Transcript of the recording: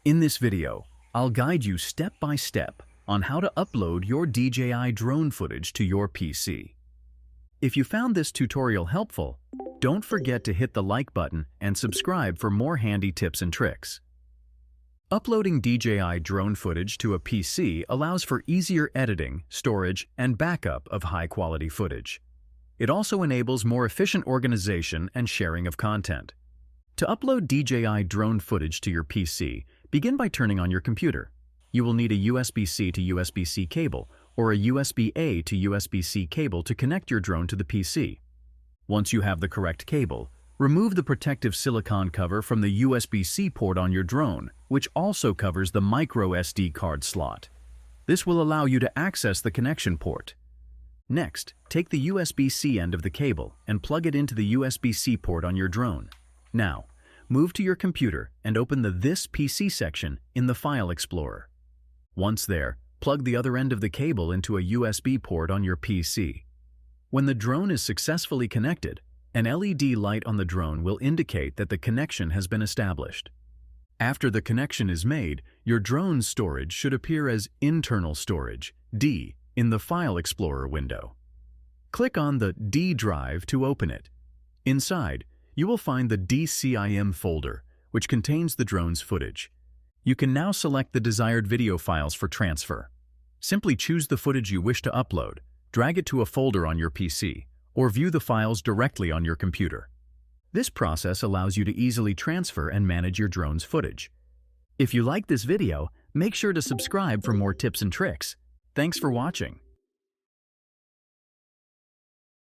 In this video, I'll guide you step by step on how to upload your DJI drone footage to your PC. If you found this tutorial helpful, don't forget to hit the like button and subscribe for more handy tips and tricks. Uploading DJI drone footage to a PC allows for easier editing, storage, and backup of high-quality footage. It also enables more efficient organization and sharing of content. To upload DJI drone footage to your PC, begin by turning on your computer. You will need a USB-C to USB-C cable or a USB-A to USB-C cable to connect your drone to the PC. Once you have the correct cable, remove the protective silicone cover from the USB-C port on your drone, which also covers the micro SD card slot. This will allow you to access the connection port. Next, take the USB-C end of the cable and plug it into the USB-C port on your drone. Now, move to your computer and open the This PC section in the File Explorer. Once there, plug the other end of the cable into a USB port on your PC. When the drone is successfully connected, an LED light on the drone will indicate that the connection has been established. After the connection is made, your drone's storage should appear as Internal Storage, D, in the File Explorer window. Click on the D drive to open it. Inside, you will find the DCIM folder, which contains the drone's footage. You can now select the desired video files for transfer. Simply choose the footage you wish to upload, drag it to a folder on your PC, or view the files directly on your computer. This process allows you to easily transfer and manage your drone's footage. If you like this video, make sure to subscribe for more tips and tricks. Thanks for watching.